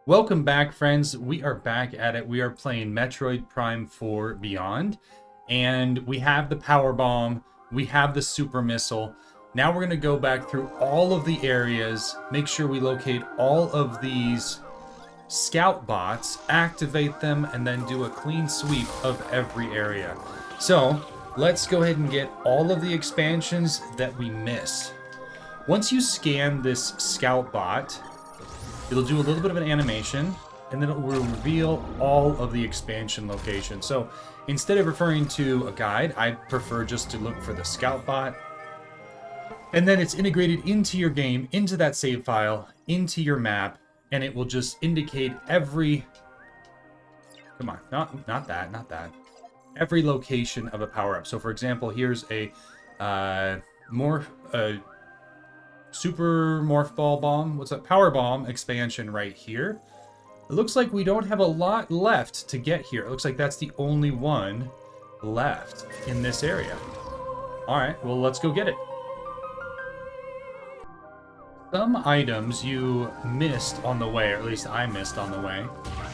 Welcome back, friends. We are back at it. We are playing Metroid Prime 4 Beyond, and we have the power bomb, we have the super missile. Now we're going to go back through all of the areas, make sure we locate all of these scout bots, activate them, and then do a clean sweep of every area. So, let's go ahead and get all of the expansions that we missed. Once you scan this scout bot, it'll do a little bit of an animation, and then it will reveal all of the expansion locations. So instead of referring to a guide, I prefer just to look for the scout bot. And then it's integrated into your game, into that save file, into your map, and it will just indicate every... Come on, not that. Every location of a power-up. So for example, here's a Super Morph Ball Bomb. What's that? Power Bomb expansion right here. It looks like we don't have a lot left to get here. It looks like that's the only one left in this area. Alright, well, let's go get it. Some items you missed on the way, or at least I missed on the way.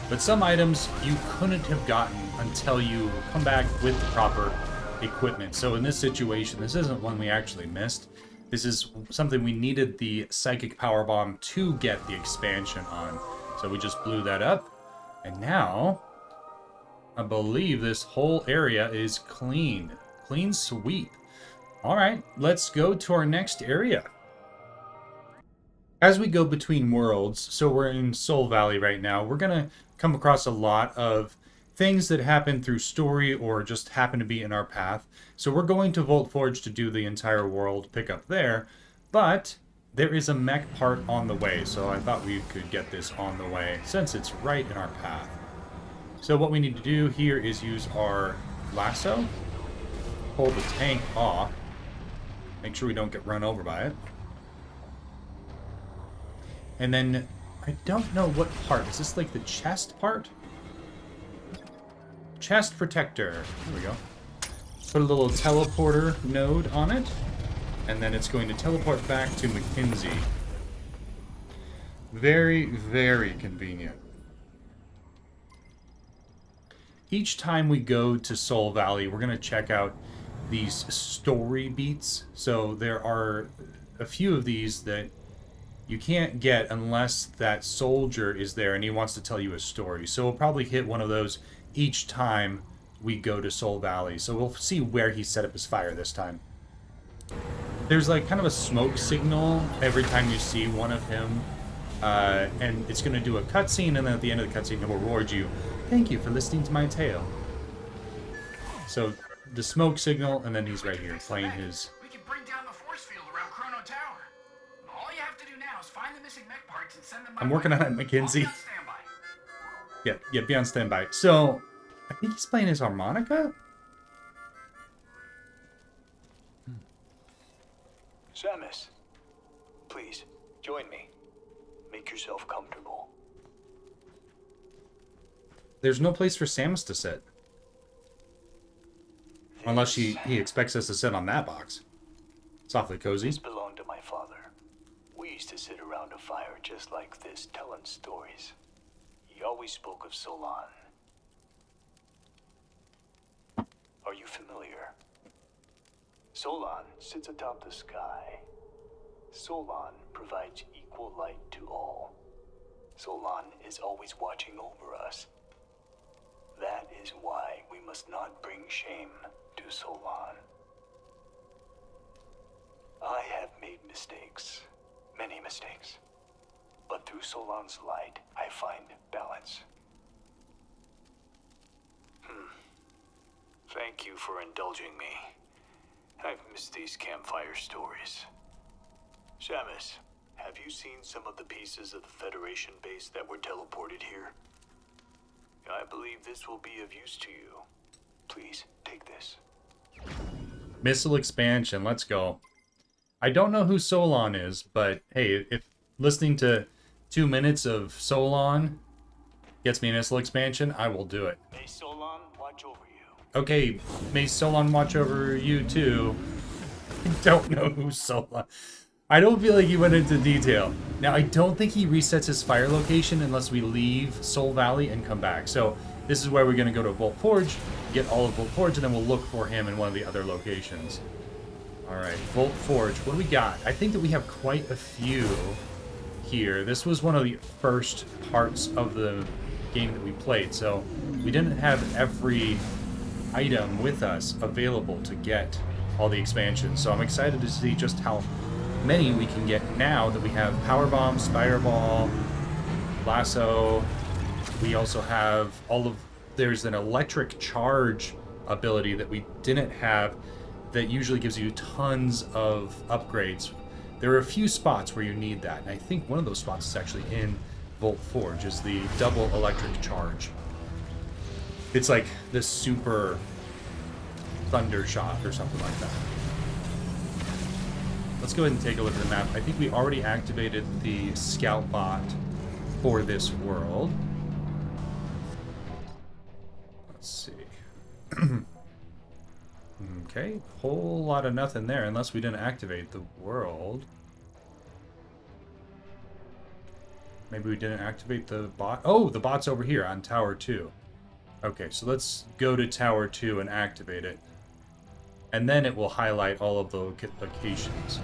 But some items you couldn't have gotten until you come back with the proper equipment. So in this situation, this isn't one we actually missed. This is something we needed the Psychic Power Bomb to get the expansion on. So we just blew that up. And now, I believe this whole area is clean. Clean sweep. Alright, let's go to our next area. As we go between worlds, so we're in Soul Valley right now, we're going to come across a lot of things that happen through story or just happen to be in our path. So we're going to Volt Forge to do the entire world pick up there, but there is a mech part on the way, so I thought we could get this on the way since it's right in our path. So what we need to do here is use our lasso, hold the tank off, make sure we don't get run over by it. And then, I don't know what part, is this like the chest part? Chest protector. Here we go. Put a little teleporter node on it, and then it's going to teleport back to McKinsey. Very, very convenient. Each time we go to Soul Valley, we're going to check out these story beats. So there are a few of these that you can't get unless that soldier is there and he wants to tell you a story. So we'll probably hit one of those each time we go to Soul Valley. So we'll see where he set up his fire this time. There's like kind of a smoke signal every time you see one of him. And it's going to do a cutscene, and then at the end of the cutscene it will reward you. Thank you for listening to my tale. So the smoke signal, and then he's right here playing his... We can bring down the force field around Chrono Tower. All you have to do now is find the missing mech parts and send them my I'm working on it, McKinsey. I'll be on standby. Yeah, be on standby. So, I think he's playing his harmonica? Samus, please, join me. Make yourself comfortable. There's no place for Samus to sit. Unless he expects us to sit on that box. It's awfully cozy. This belonged to my father. We used to sit around a fire just like this, telling stories. He always spoke of Solon. Are you familiar? Solon sits atop the sky. Solon provides equal light to all. Solon is always watching over us. That is why we must not bring shame to Solon. I have made mistakes, many mistakes. But through Solon's light, I find balance. Thank you for indulging me. I've missed these campfire stories. Samus, have you seen some of the pieces of the Federation base that were teleported here? I believe this will be of use to you. Please, take this. Missile expansion, let's go. I don't know who Solon is, but hey, if listening to 2 minutes of Solon gets me a missile expansion, I will do it. May Solon watch over you. Okay, may Solon watch over you too. I don't know who Solon... I don't feel like he went into detail. Now, I don't think he resets his fire location unless we leave Soul Valley and come back. So this is where we're going to go to Volt Forge, get all of Volt Forge, and then we'll look for him in one of the other locations. All right, Volt Forge. What do we got? I think that we have quite a few here. This was one of the first parts of the game that we played, so we didn't have every item with us available to get all the expansions. So I'm excited to see just how many we can get now that we have Power Bomb, Spireball, Lasso. We also have there's an electric charge ability that we didn't have that usually gives you tons of upgrades. There are a few spots where you need that, and I think one of those spots is actually in Volt Forge, is the double electric charge. It's like this super thunder shot or something like that. Let's go ahead and take a look at the map. I think we already activated the scout bot for this world. Let's see. Okay, whole lot of nothing there unless we didn't activate the world. Maybe we didn't activate the bot. Oh, the bot's over here on Tower 2. Okay, so let's go to Tower 2 and activate it. And then it will highlight all of the locations.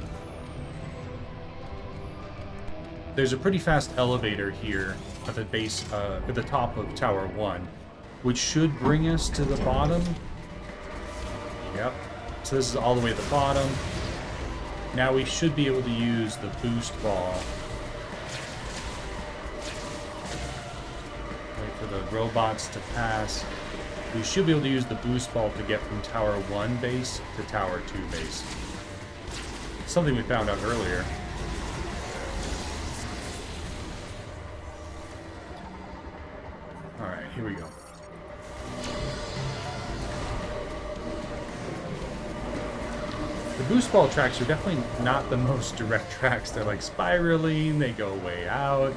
There's a pretty fast elevator here at the base, at the top of Tower 1, which should bring us to the bottom. Yep. So this is all the way at the bottom. Now we should be able to use the boost ball. Wait for the robots to pass. We should be able to use the boost ball to get from Tower 1 base to Tower 2 base. Something we found out earlier. Alright, here we go. The boost ball tracks are definitely not the most direct tracks. They're like spiraling, they go way out.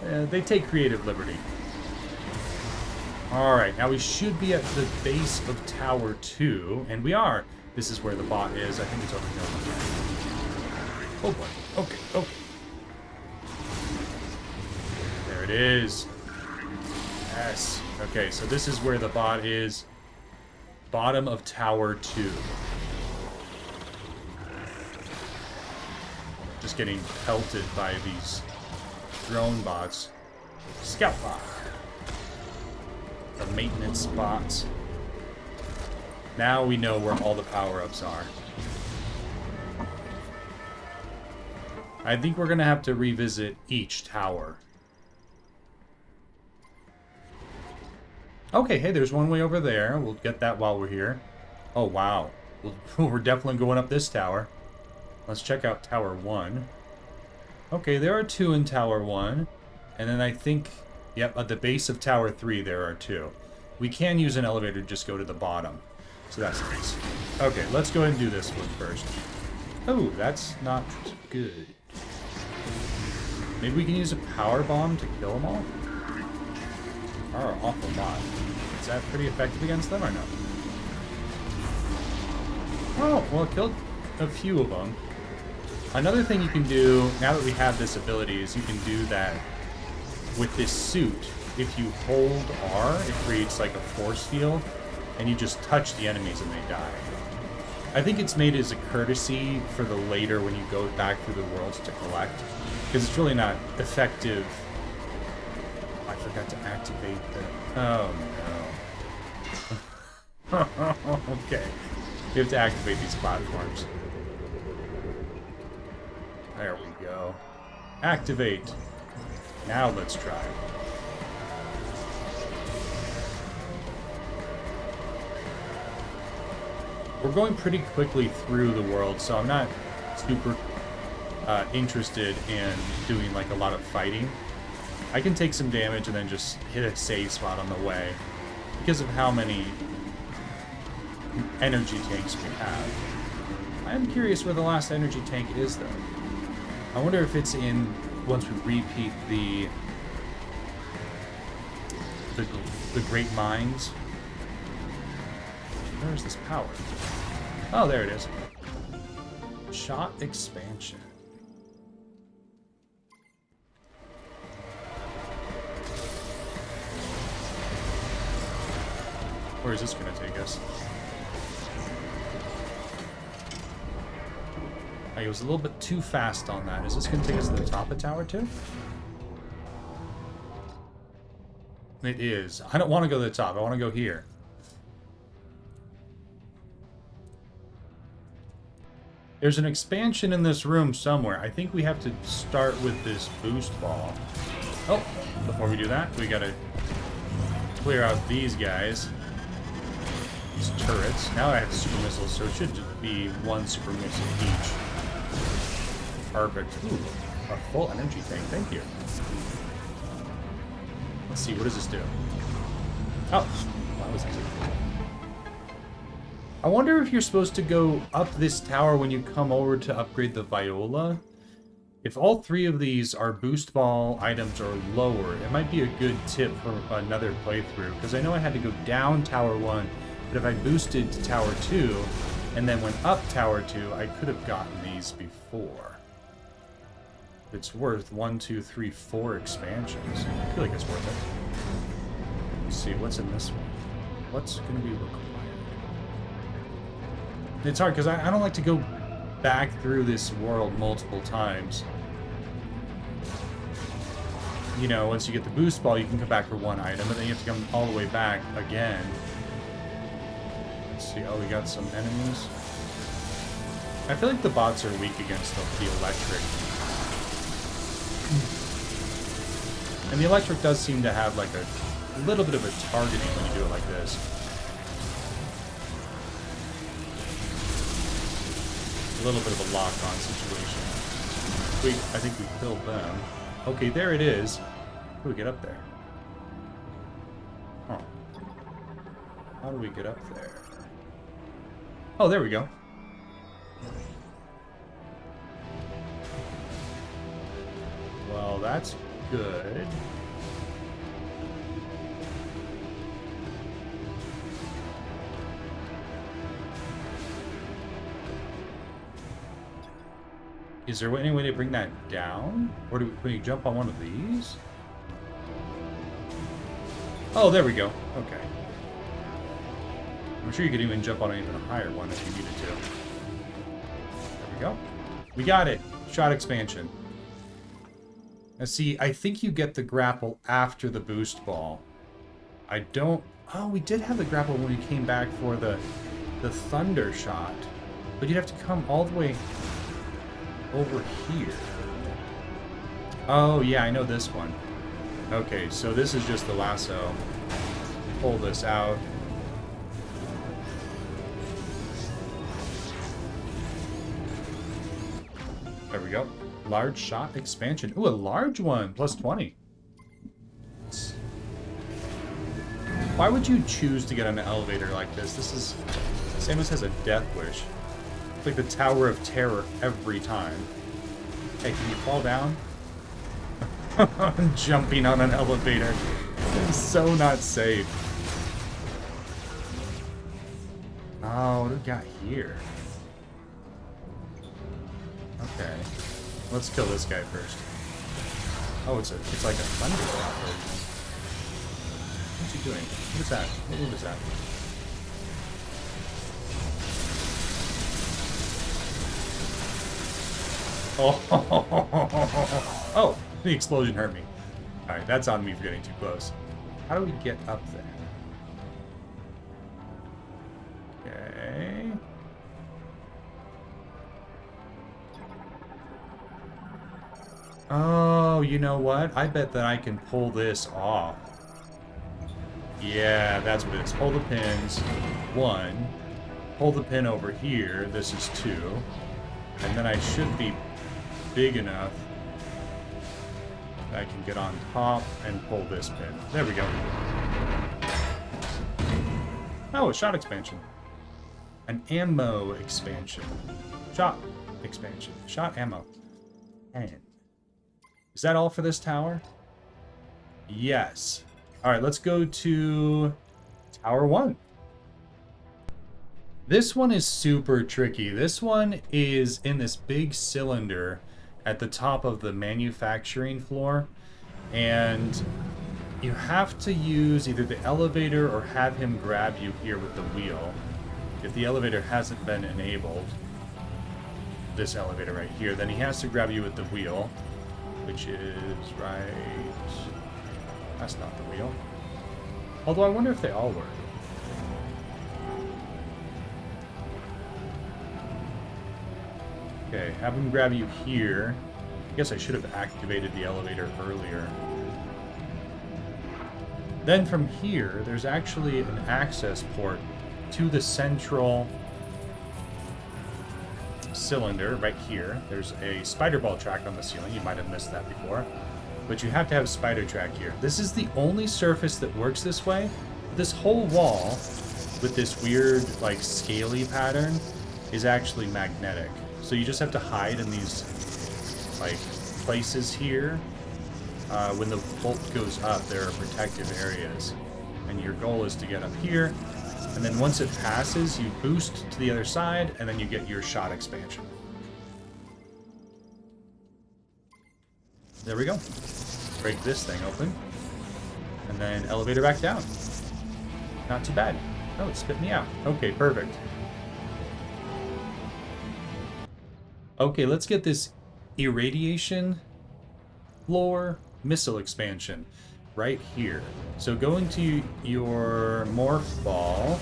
They take creative liberty. Alright, now we should be at the base of Tower 2, and we are. This is where the bot is. I think it's over here. Oh boy. Okay, okay. There it is. Yes. Okay, so this is where the bot is. Bottom of Tower 2. Just getting pelted by these drone bots. Scout bot. The maintenance bots. Now we know where all the power-ups are. I think we're gonna have to revisit each tower. Okay, hey, there's one way over there. We'll get that while we're here. Oh, wow. We're definitely going up this tower. Let's check out Tower 1. Okay, there are 2 in Tower 1. And then I think, yep, at the base of Tower 3 there are 2. We can use an elevator to just go to the bottom. So that's nice. Okay, let's go ahead and do this one first. Oh, that's not good. Maybe we can use a power bomb to kill them all? Are awful lot. Is that pretty effective against them or no? Oh, well, it killed a few of them. Another thing you can do, now that we have this ability, is you can do that with this suit. If you hold R, it creates like a force field, and you just touch the enemies and they die. I think it's made as a courtesy for the later when you go back through the worlds to collect, because it's really not effective. I forgot to activate the... Oh, no. Okay. We have to activate these platforms. There we go. Activate. Now let's try. We're going pretty quickly through the world, so I'm not super interested in doing like a lot of fighting. I can take some damage and then just hit a save spot on the way because of how many energy tanks we have. I'm curious where the last energy tank is, though. I wonder if it's in once we repeat the Great Mines. Where's this power? Oh, there it is. Shot expansion. Where is this going to take us? I was a little bit too fast on that. Is this going to take us to the top of Tower 2? It is. I don't want to go to the top. I want to go here. There's an expansion in this room somewhere. I think we have to start with this boost ball. Oh, before we do that, we gotta clear out these guys. These turrets. Now I have super missiles, so it should just be one super missile each. Perfect. Ooh, a full energy tank. Thank you. Let's see, what does this do? Oh, that was easy. I wonder if you're supposed to go up this tower when you come over to upgrade the Viola. If all three of these are boost ball items or lower, it might be a good tip for another playthrough. Because I know I had to go down Tower 1, but if I boosted to Tower 2 and then went up Tower 2, I could have gotten these before. It's worth 1, 2, 3, 4 expansions. I feel like it's worth it. Let's see, what's in this one? What's going to be required? It's hard because I don't like to go back through this world multiple times. You know, once you get the boost ball, you can come back for one item, but then you have to come all the way back again. Let's see. Oh, we got some enemies. I feel like the bots are weak against the electric. And the electric does seem to have like a little bit of a targeting when you do it like this. A little bit of a lock-on situation. Wait, I think we killed them. Okay, there it is. How do we get up there? Huh. How do we get up there? Oh, there we go. Well, that's good. Is there any way to bring that down? Or can we jump on one of these? Oh, there we go. Okay. I'm sure you could even jump on an even higher one if you needed to. There we go. We got it. Shot expansion. Now see, I think you get the grapple after the boost ball. I don't... Oh, we did have the grapple when we came back for the thunder shot. But you'd have to come all the way over here. Oh, yeah, I know this one. Okay, so this is just the lasso. Pull this out. There we go. Large shot expansion. Ooh, a large one. Plus 20. Why would you choose to get on an elevator like this? This is... Samus has a death wish. It's like the Tower of Terror every time. Hey, can you fall down? Jumping on an elevator. It's so not safe. Oh, what do we got here? Okay. Let's kill this guy first. Oh, it's like a thunderclap version. What's he doing? What is that? What move is that? Oh, oh, the explosion hurt me. Alright, that's on me for getting too close. How do we get up there? Okay. Oh, you know what? I bet that I can pull this off. Yeah, that's what it is. Pull the pins. 1. Pull the pin over here. This is 2. And then I should be big enough that I can get on top and pull this pin. There we go. Oh, a shot expansion. An ammo expansion. Shot expansion. Shot ammo. 10. Is that all for this tower? Yes. Alright, let's go to Tower 1. This one is super tricky. This one is in this big cylinder at the top of the manufacturing floor. And you have to use either the elevator or have him grab you here with the wheel. If the elevator hasn't been enabled, this elevator right here, then he has to grab you with the wheel, which is right... That's not the wheel. Although I wonder if they all work. Okay, have him grab you here. I guess I should have activated the elevator earlier. Then from here, there's actually an access port to the central cylinder right here. There's a spider ball track on the ceiling. You might have missed that before. But you have to have spider track here. This is the only surface that works this way. This whole wall with this weird, like, scaly pattern is actually magnetic. So you just have to hide in these, like, places here. When the bolt goes up, there are protective areas. And your goal is to get up here. And then once it passes, you boost to the other side, and then you get your shot expansion. There we go. Break this thing open. And then elevator back down. Not too bad. Oh, it spit me out. Okay, perfect. Okay, let's get this irradiation floor missile expansion right here. So go into your morph ball.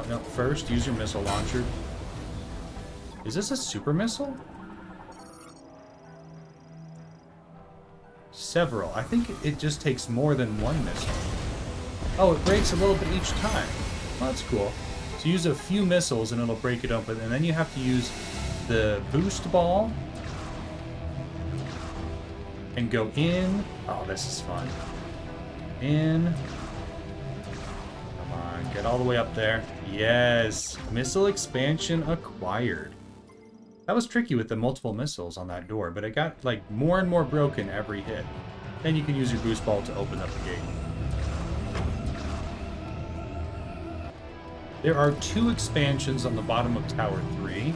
No, first use your missile launcher. Is this a super missile? Several. I think it just takes more than one missile. Oh, it breaks a little bit each time. Well, that's cool. So use a few missiles and it'll break it open. And then you have to use the boost ball and go in. Oh, this is fun. In. Come on, get all the way up there. Yes. Missile expansion acquired. That was tricky with the multiple missiles on that door, but it got, like, more and more broken every hit. Then you can use your boost ball to open up the gate. There are 2 expansions on the bottom of Tower 3.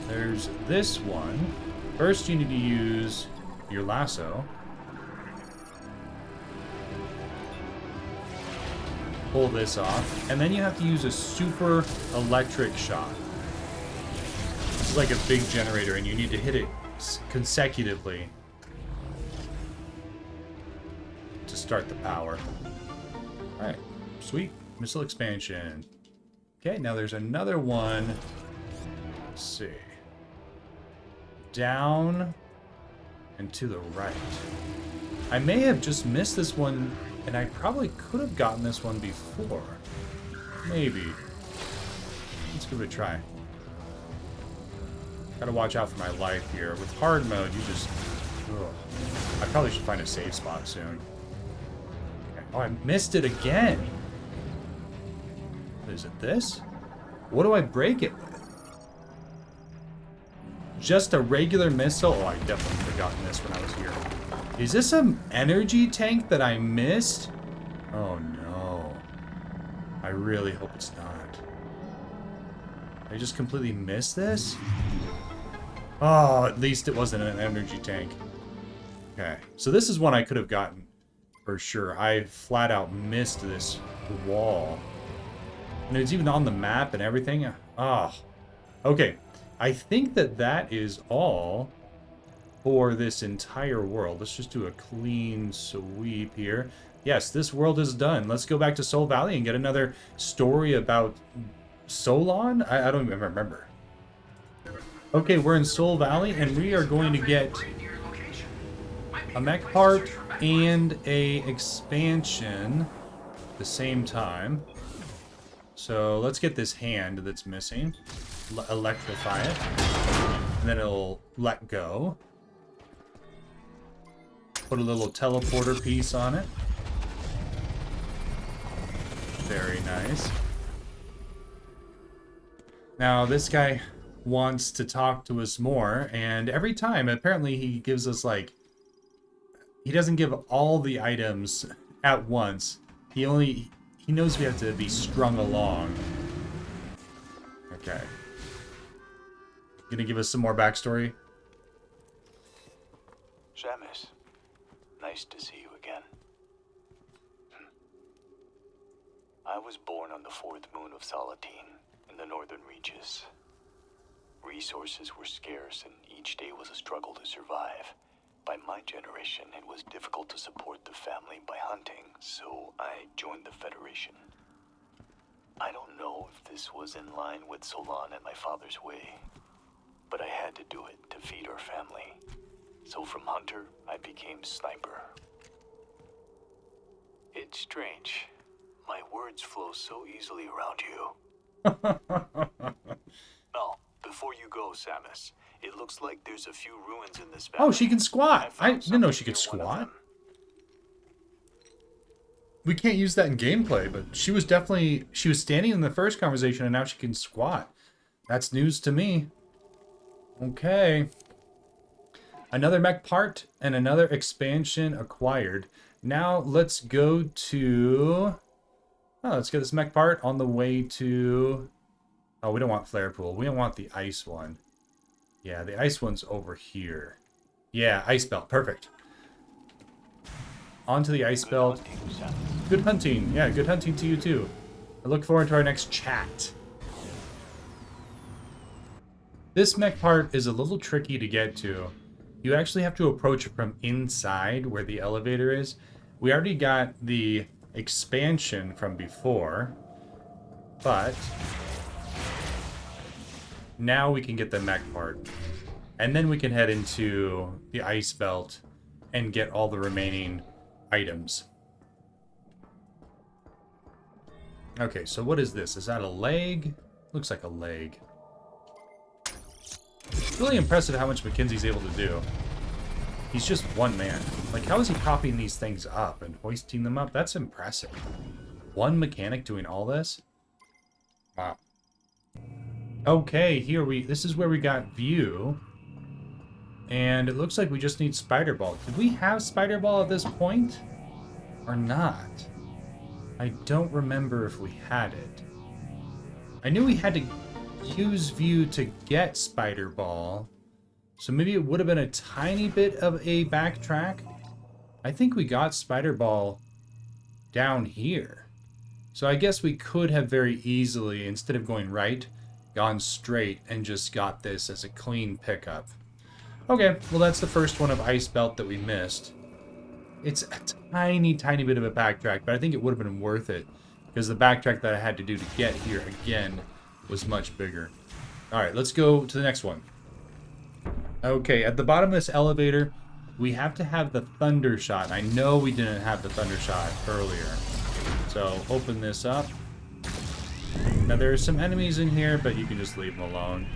There's this one. First, you need to use your lasso. Pull this off. And then you have to use a super electric shot. This is like a big generator, and you need to hit it consecutively to start the power. Alright, sweet. Missile expansion. Okay, now there's another one. Let's see. Down and to the right. I may have just missed this one, and I probably could have gotten this one before. Maybe. Let's give it a try. Gotta watch out for my life here. With hard mode, you just... Ugh. I probably should find a safe spot soon. Okay. Oh, I missed it again! Is it this? What do I break it with? Just a regular missile? Oh, I definitely could have gotten this when I was here. Is this an energy tank that I missed? Oh no. I really hope it's not. I just completely missed this? Oh, at least it wasn't an energy tank. Okay, so this is one I could have gotten for sure. I flat out missed this wall. And it's even on the map and everything. Oh. Okay. I think that is all for this entire world. Let's just do a clean sweep here. Yes, this world is done. Let's go back to Soul Valley and get another story about Solon? I don't even remember. Okay, we're in Soul Valley, and we are going to get a mech part and a expansion at the same time. So let's get this hand that's missing. Electrify it. And then it'll let go. Put a little teleporter piece on it. Very nice. Now, this guy wants to talk to us more, and every time, apparently, he gives us, like... He doesn't give all the items at once. He knows we have to be strung along. Okay. Gonna give us some more backstory? Samus, Nice to see you again. I was born on the fourth moon of Salatine, in the northern reaches. Resources were scarce, and each day was a struggle to survive. By my generation, it was difficult to support the family by hunting, so I joined the Federation. I don't know if this was in line with Solan and my father's way, but I had to do it to feed our family. So from hunter, I became sniper. It's strange. My words flow so easily around you. Oh, before you go, Samus, it looks like there's a few ruins in this valley. Oh, she can squat. I didn't know she could something near one of squat. them. We can't use that in gameplay, but she was standing in the first conversation and now she can squat. That's news to me. Okay. Another mech part and another expansion acquired. Now let's go to... Oh, let's get this mech part on the way to... Oh, we don't want Flare Pool. We don't want the ice one. Yeah, the ice one's over here. Yeah, ice belt. Perfect. Onto the ice belt. Good hunting, Samus. Good hunting. Yeah, good hunting to you too. I look forward to our next chat. This mech part is a little tricky to get to. You actually have to approach it from inside where the elevator is. We already got the expansion from before, but now we can get the mech part. And then we can head into the ice belt and get all the remaining items. Okay, so what is this? Is that a leg? Looks like a leg. It's really impressive how much Mackenzie's able to do. He's just one man. Like, how is he propping these things up and hoisting them up? That's impressive. One mechanic doing all this? Wow. Okay, this is where we got view. And it looks like we just need Spider Ball. Did we have Spider Ball at this point? Or not? I don't remember if we had it. I knew we had to use view to get Spider Ball. So maybe it would have been a tiny bit of a backtrack. I think we got Spider Ball down here. So I guess we could have very easily, instead of going right, gone straight and just got this as a clean pickup. Okay, well that's the first one of Ice Belt that we missed. It's a tiny, tiny bit of a backtrack, but I think it would have been worth it because the backtrack that I had to do to get here again was much bigger. Alright, let's go to the next one. Okay, at the bottom of this elevator, we have to have the Thunder Shot. I know we didn't have the Thunder Shot earlier. So, open this up. Now, there are some enemies in here, but you can just leave them alone.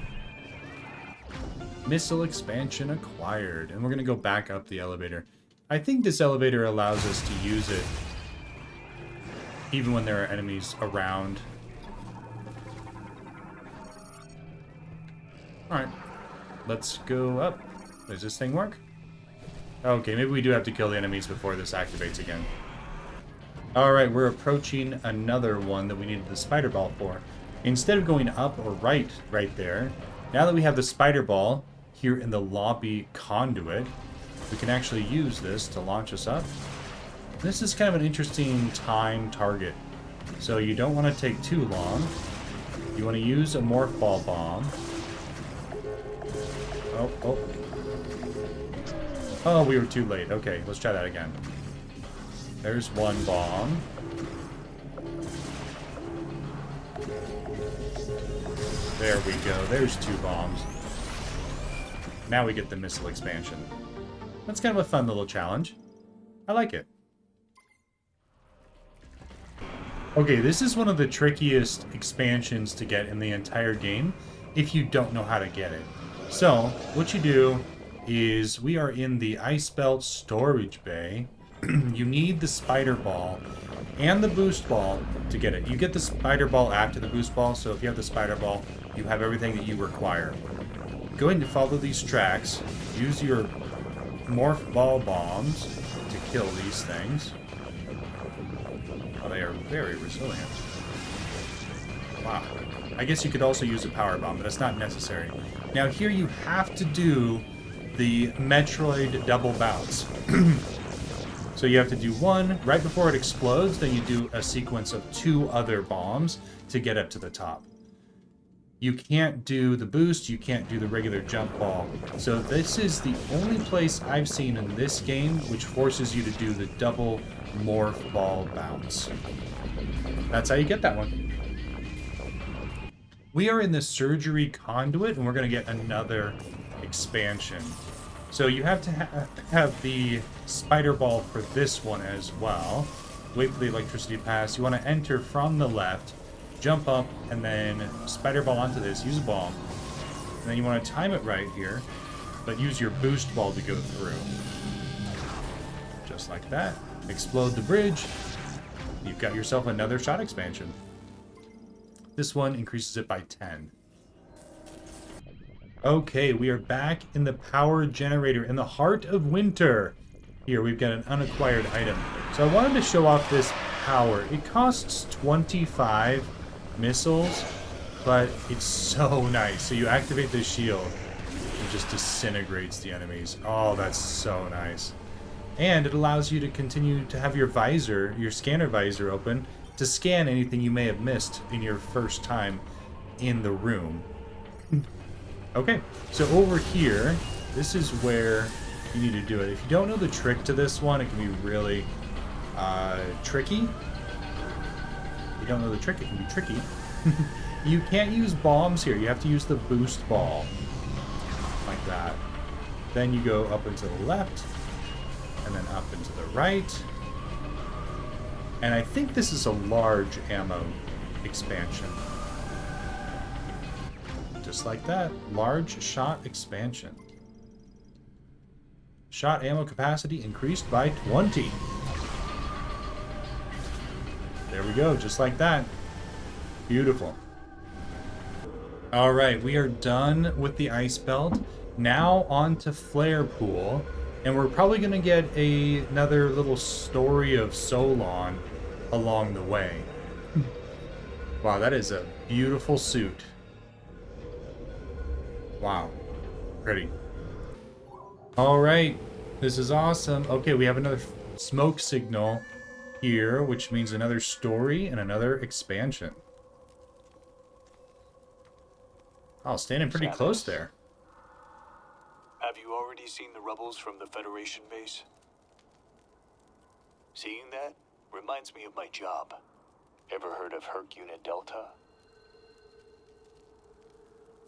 Missile expansion acquired. And we're going to go back up the elevator. I think this elevator allows us to use it even when there are enemies around. Alright. Let's go up. Does this thing work? Okay, maybe we do have to kill the enemies before this activates again. Alright, we're approaching another one that we needed the Spider Ball for. Instead of going up or right there, now that we have the Spider Ball here in the lobby conduit, we can actually use this to launch us up. This is kind of an interesting time target. So you don't want to take too long. You want to use a Morph Ball Bomb. Oh, we were too late. Okay, let's try that again. There's one bomb. There we go. There's two bombs. Now we get the missile expansion. That's kind of a fun little challenge. I like it. Okay, this is one of the trickiest expansions to get in the entire game if you don't know how to get it. So, what you do is we are in the Ice Belt storage bay. You need the Spider Ball and the Boost Ball to get it. You get the Spider Ball after the Boost Ball, so if you have the Spider Ball, you have everything that you require. Go ahead and follow these tracks. Use your Morph Ball Bombs to kill these things. Oh, they are very resilient. Wow. I guess you could also use a Power Bomb, but it's not necessary. Now here you have to do the Metroid double bounce. So you have to do one right before it explodes, then you do a sequence of 2 other bombs to get up to the top. You can't do the boost, you can't do the regular jump ball. So this is the only place I've seen in this game which forces you to do the double morph ball bounce. That's how you get that one. We are in the surgery conduit, and we're going to get another expansion. So you have to have the spider ball for this one as well. Wait for the electricity to pass. You want to enter from the left, jump up, and then spider ball onto this. Use a bomb. And then you want to time it right here, but use your boost ball to go through. Just like that. Explode the bridge. You've got yourself another shot expansion. This one increases it by 10. Okay, we are back in the power generator in the heart of winter. Here, we've got an unacquired item. So I wanted to show off this power. It costs 25 missiles, but it's so nice. So you activate the shield, it just disintegrates the enemies. Oh, that's so nice. And it allows you to continue to have your visor, your scanner visor open, to scan anything you may have missed in your first time in the room. Okay, so over here, this is where you need to do it. If you don't know the trick to this one, it can be really tricky. If you don't know the trick, it can be tricky. You can't use bombs here. You have to use the boost ball. Like that. Then you go up and to the left, and then up and to the right. And I think this is a large ammo expansion. Just like that. Large shot expansion. Shot ammo capacity increased by 20. There we go, just like that. Beautiful. Alright, we are done with the ice belt. Now on to Flare Pool. And we're probably going to get another little story of Solon along the way. Wow, that is a beautiful suit. Wow. Pretty. Alright, this is awesome. Okay, we have another smoke signal here, which means another story and another expansion. Oh, standing pretty close there. Have you already seen the rebels from the Federation base? Seeing that reminds me of my job. Ever heard of Herc Unit Delta?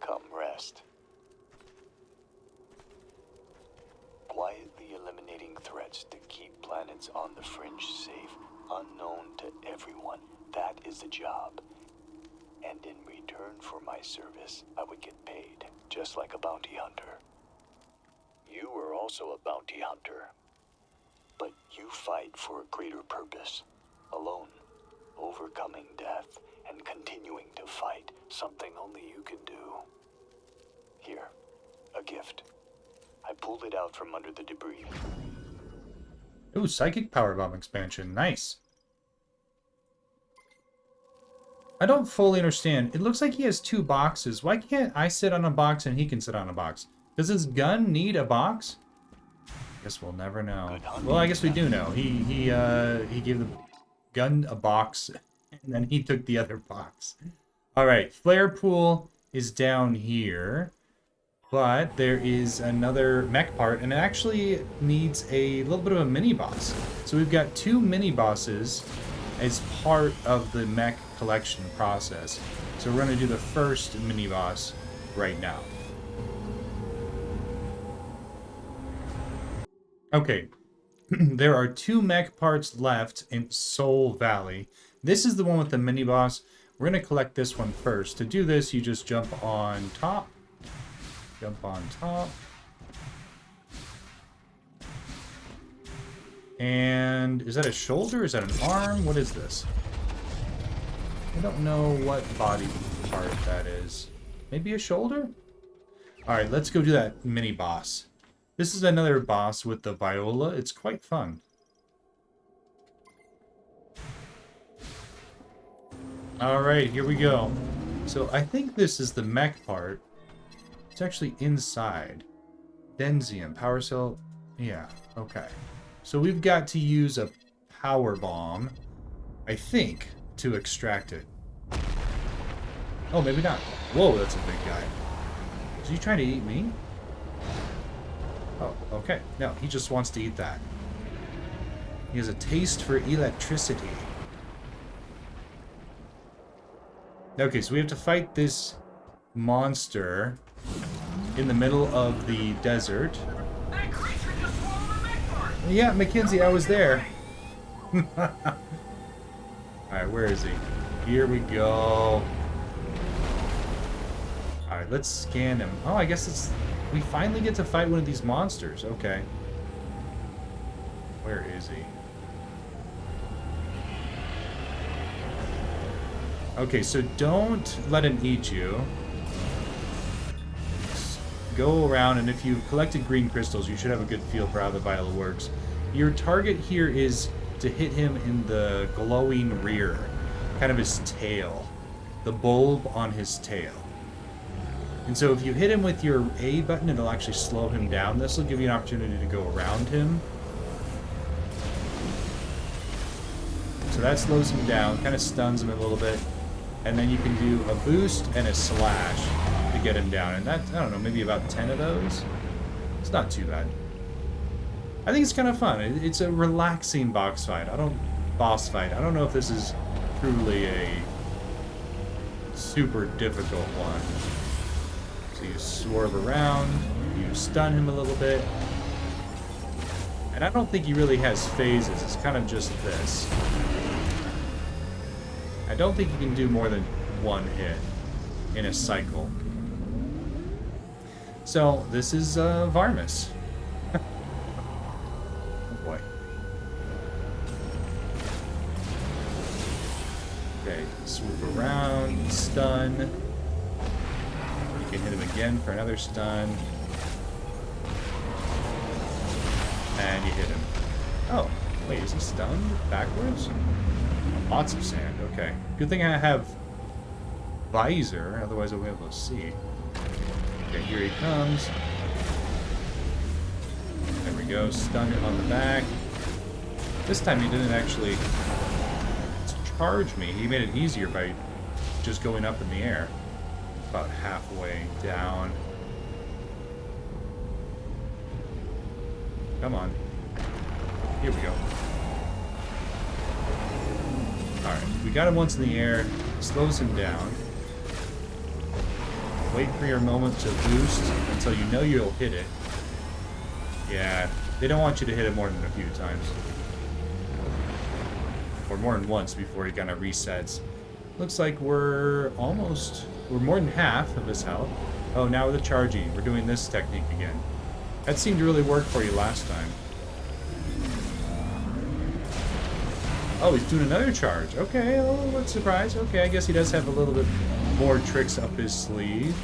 Come rest. Quietly eliminating threats to keep planets on the fringe safe, unknown to everyone. That is the job. And in return for my service, I would get paid, just like a bounty hunter. You are also a bounty hunter. But you fight for a greater purpose. Alone, overcoming death, and continuing to fight, something only you can do. Here, a gift. I pulled it out from under the debris. Ooh, Psychic Powerbomb expansion. Nice. I don't fully understand. It looks like he has 2 boxes. Why can't I sit on a box and he can sit on a box? Does his gun need a box? Guess we'll never know. Well, I guess we do know. He gave the gun a box, and then he took the other box. All right, Flare Pool is down here. But there is another mech part, and it actually needs a little bit of a mini-boss. So we've got 2 mini-bosses as part of the mech collection process. So we're going to do the first mini-boss right now. Okay, there are 2 mech parts left in Soul Valley. This is the one with the mini-boss. We're going to collect this one first. To do this, you just jump on top. Jump on top. And is that a shoulder? Is that an arm? What is this? I don't know what body part that is. Maybe a shoulder? Alright, let's go do that mini boss. This is another boss with the viola. It's quite fun. Alright, here we go. So I think this is the mech part. It's actually inside. Denzium, power cell. Yeah, okay. So we've got to use a power bomb, I think, to extract it. Oh, maybe not. Whoa, that's a big guy. Is he trying to eat me? Oh, okay. No, he just wants to eat that. He has a taste for electricity. Okay, so we have to fight this monster in the middle of the desert. That creature just swallowed a mech part. Yeah, Mackenzie, I was there. Alright, where is he? Here we go. Alright, let's scan him. Oh, I guess it's... We finally get to fight one of these monsters. Okay. Where is he? Okay, so don't let him eat you. Go around, and if you've collected green crystals, you should have a good feel for how the vial works. Your target here is to hit him in the glowing rear, kind of his tail, the bulb on his tail. And so if you hit him with your A button, it'll actually slow him down. This will give you an opportunity to go around him. So that slows him down, kind of stuns him a little bit. And then you can do a boost and a slash to get him down. And that, I don't know, maybe about 10 of those? It's not too bad. I think it's kind of fun. It's a relaxing boss fight. I don't know if this is truly a super difficult one. So you swerve around, you stun him a little bit. And I don't think he really has phases. It's kind of just this. I don't think you can do more than one hit in a cycle. So, this is Varmus. Oh boy. Okay, swoop around, stun. You can hit him again for another stun. And you hit him. Oh, wait, is he stunned backwards? Lots of sand, okay. Good thing I have visor, otherwise I won't be able to see. Okay, here he comes. There we go, stun it on the back. This time he didn't actually charge me. He made it easier by just going up in the air. About halfway down. Come on. Here we go. Alright, we got him once in the air. Slows him down. Wait for your moment to boost until you know you'll hit it. Yeah, they don't want you to hit it more than a few times. Or more than once before he kind of resets. Looks like we're more than half of his health. Oh, now with the charging, we're doing this technique again. That seemed to really work for you last time. Oh, he's doing another charge. Okay, oh, what surprise. Okay, I guess he does have a little bit more tricks up his sleeve.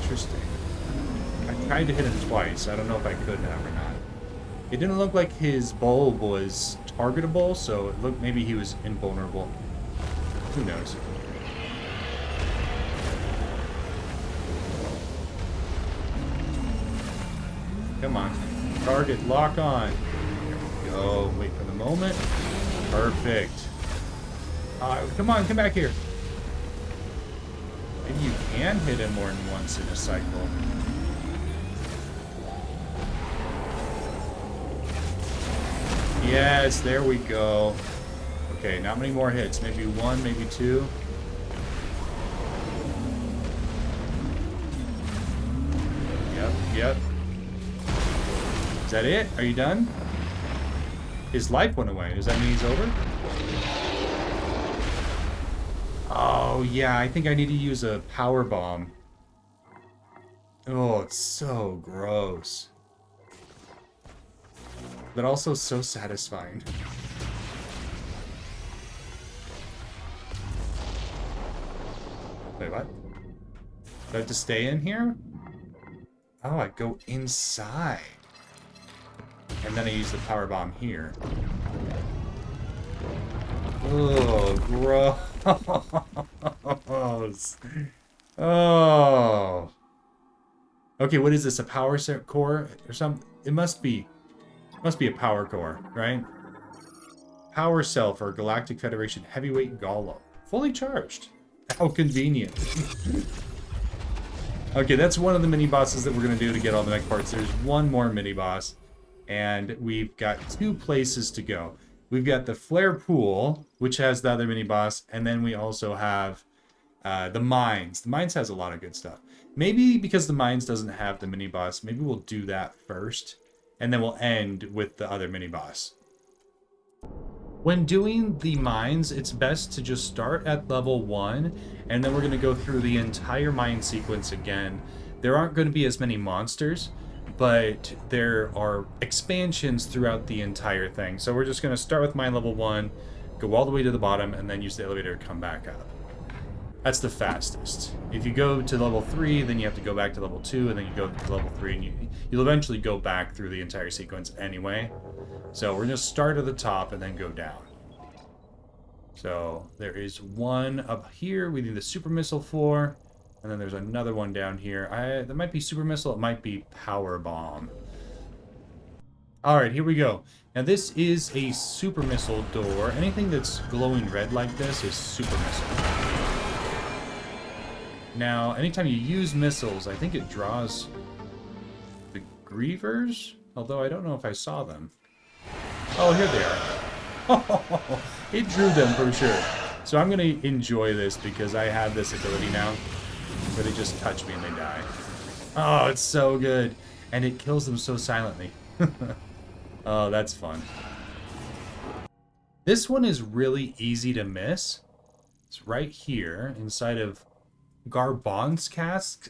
Interesting. I tried to hit him twice. I don't know if I could have or not. It didn't look like his bulb was targetable, so it looked maybe he was invulnerable. Who knows? Come on. Target, lock on. There we go. Wait for the moment. Perfect. Come on, come back here. Maybe you can hit him more than once in a cycle. Yes, there we go. Okay, not many more hits. Maybe one, maybe two. Yep. Is that it? Are you done? His life went away. Does that mean he's over? Oh, yeah. I think I need to use a power bomb. Oh, it's so gross. But also so satisfying. Wait, what? Do I have to stay in here? Oh, I go inside. And then I use the power bomb here. Oh, gross. Oh. Okay, what is this? A power core or something? It must be a power core, right? Power cell for Galactic Federation Heavyweight Golem. Fully charged. How convenient. Okay, that's one of the mini-bosses that we're going to do to get all the mech parts. There's one more mini-boss, and we've got 2 places to go. We've got the Flare Pool, which has the other mini-boss, and then we also have the Mines. The Mines has a lot of good stuff. Maybe because the Mines doesn't have the mini-boss, maybe we'll do that first, and then we'll end with the other mini-boss. When doing the mines, it's best to just start at level 1, and then we're going to go through the entire mine sequence again. There aren't going to be as many monsters, but there are expansions throughout the entire thing. So we're just going to start with mine level 1, go all the way to the bottom, and then use the elevator to come back up. That's the fastest. If you go to level 3, then you have to go back to level 2, and then you go to level 3, and you'll eventually go back through the entire sequence anyway. So we're going to start at the top and then go down. So there is one up here we need the super missile for, and then there's another one down here. That might be super missile, it might be power bomb. Alright, here we go. Now this is a super missile door. Anything that's glowing red like this is super missile. Now, anytime you use missiles, I think it draws the grievers, although I don't know if I saw them. Oh, here they are. It drew them for sure. So I'm going to enjoy this because I have this ability now where they just touch me and they die. Oh, it's so good. And it kills them so silently. Oh, that's fun. This one is really easy to miss. It's right here inside of Garbon's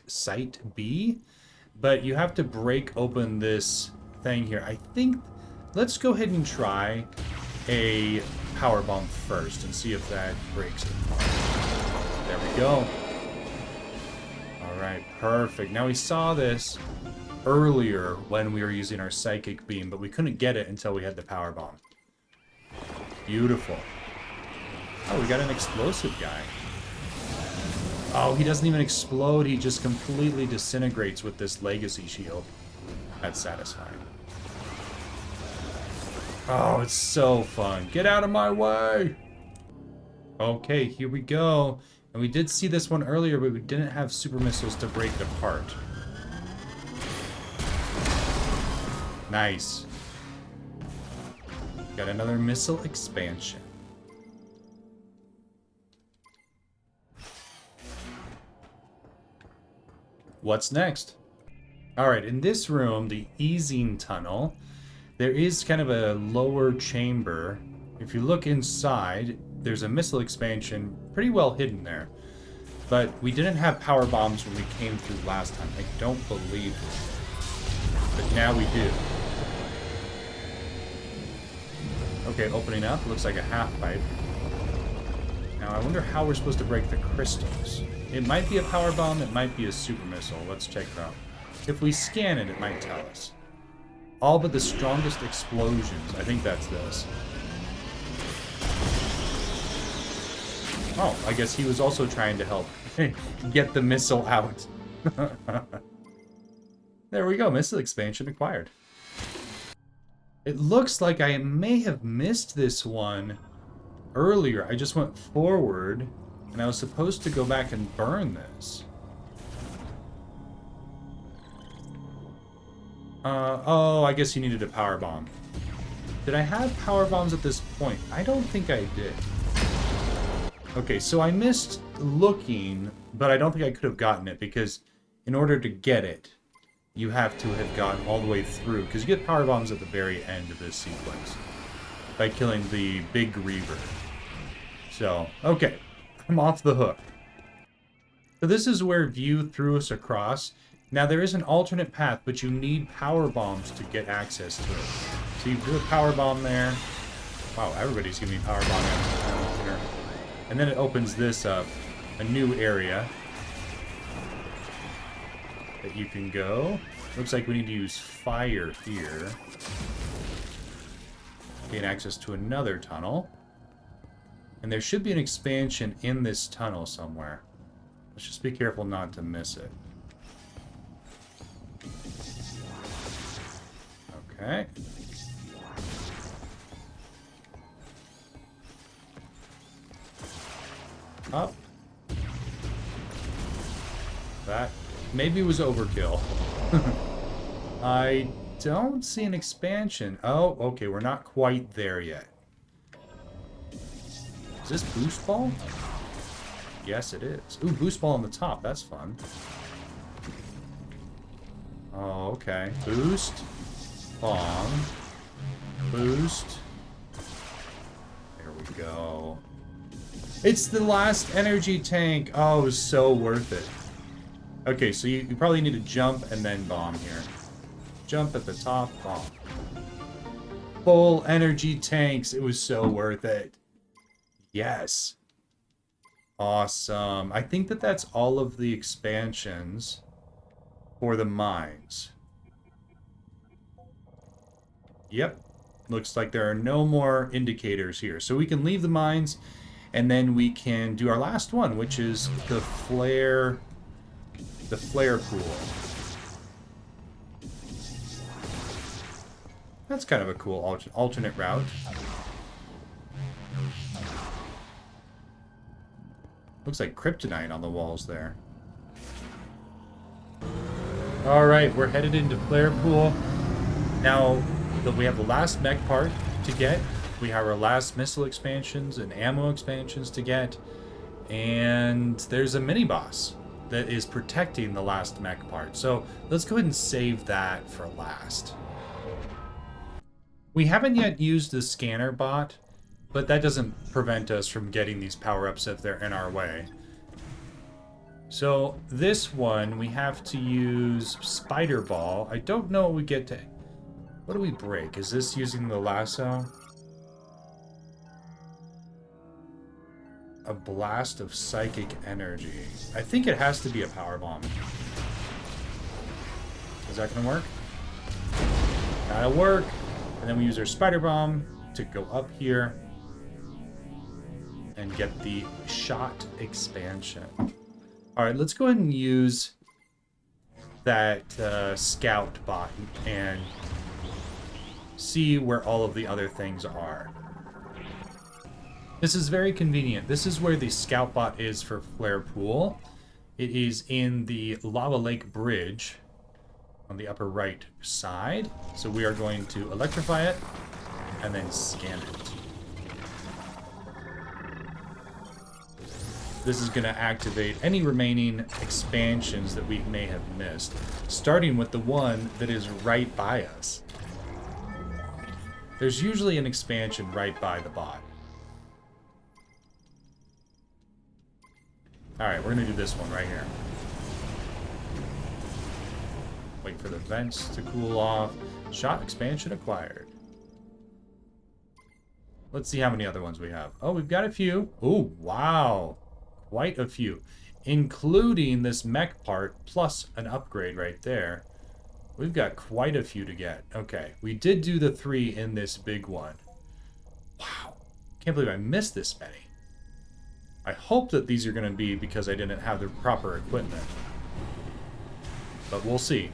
Site B. But you have to break open this thing here. I think... Let's go ahead and try a power bomb first and see if that breaks it apart. There we go. Alright, perfect. Now we saw this earlier when we were using our psychic beam, but we couldn't get it until we had the power bomb. Beautiful. Oh, we got an explosive guy. Oh, he doesn't even explode. He just completely disintegrates with this legacy shield. That's satisfying. Oh, it's so fun. Get out of my way! Okay, here we go. And we did see this one earlier, but we didn't have super missiles to break it apart. Nice. Got another missile expansion. What's next? Alright, in this room, the easing tunnel, there is kind of a lower chamber. If you look inside, there's a missile expansion pretty well hidden there. But we didn't have power bombs when we came through last time. I don't believe it. But now we do. Okay, opening up. Looks like a half pipe. Now I wonder how we're supposed to break the crystals. It might be a power bomb, it might be a super missile. Let's check it out. If we scan it, it might tell us. All but the strongest explosions. I think that's this. Oh, I guess he was also trying to help get the missile out. There we go. Missile expansion acquired. It looks like I may have missed this one earlier. I just went forward, and I was supposed to go back and burn this. Oh, I guess you needed a power bomb. Did I have power bombs at this point? I don't think I did. Okay, so I missed looking, but I don't think I could have gotten it, because in order to get it, you have to have gone all the way through, because you get power bombs at the very end of this sequence by killing the big griever. So, okay, I'm off the hook. So this is where View threw us across. Now there is an alternate path, but you need power bombs to get access to it. So you do a power bomb there. Wow, everybody's giving me power bomb here. And then it opens this up, a new area that you can go. Looks like we need to use fire here. Gain access to another tunnel. And there should be an expansion in this tunnel somewhere. Let's just be careful not to miss it. Okay. Up. That maybe was overkill. I don't see an expansion. Oh, okay, we're not quite there yet. Is this boost ball? Yes, it is. Ooh, boost ball on the top. That's fun. Oh, okay. Boost. Bomb. Boost. There we go. It's the last energy tank. Oh, it was so worth it. Okay, so you probably need to jump and then bomb here. Jump at the top, bomb. Full energy tanks. It was so worth it. Yes. Awesome. I think that that's all of the expansions for the mines. Yep. Looks like there are no more indicators here. So we can leave the mines, and then we can do our last one, which is the flare pool. That's kind of a cool alternate route. Looks like kryptonite on the walls there. Alright, we're headed into Flare Pool. Now, we have the last mech part to get. We have our last missile expansions and ammo expansions to get. And there's a mini-boss that is protecting the last mech part. So let's go ahead and save that for last. We haven't yet used the scanner bot, but that doesn't prevent us from getting these power-ups if they're in our way. So this one, we have to use Spider Ball. I don't know what we get to... What do we break? Is this using the lasso? A blast of psychic energy. I think it has to be a power bomb. Is that gonna work? That'll work. And then we use our spider bomb to go up here and get the shot expansion. All right, let's go ahead and use that scout bot and see where all of the other things are. This is very convenient. This is where the scout bot is for Flare Pool. It is in the Lava Lake Bridge on the upper right side. So we are going to electrify it and then scan it. This is going to activate any remaining expansions that we may have missed, starting with the one that is right by us. There's usually an expansion right by the bot. Alright, we're going to do this one right here. Wait for the vents to cool off. Shot expansion acquired. Let's see how many other ones we have. Oh, we've got a few. Oh, wow. Quite a few. Including this mech part plus an upgrade right there. We've got quite a few to get. Okay, we did do the 3 in this big one. Wow. Can't believe I missed this many. I hope that these are going to be because I didn't have the proper equipment. But we'll see.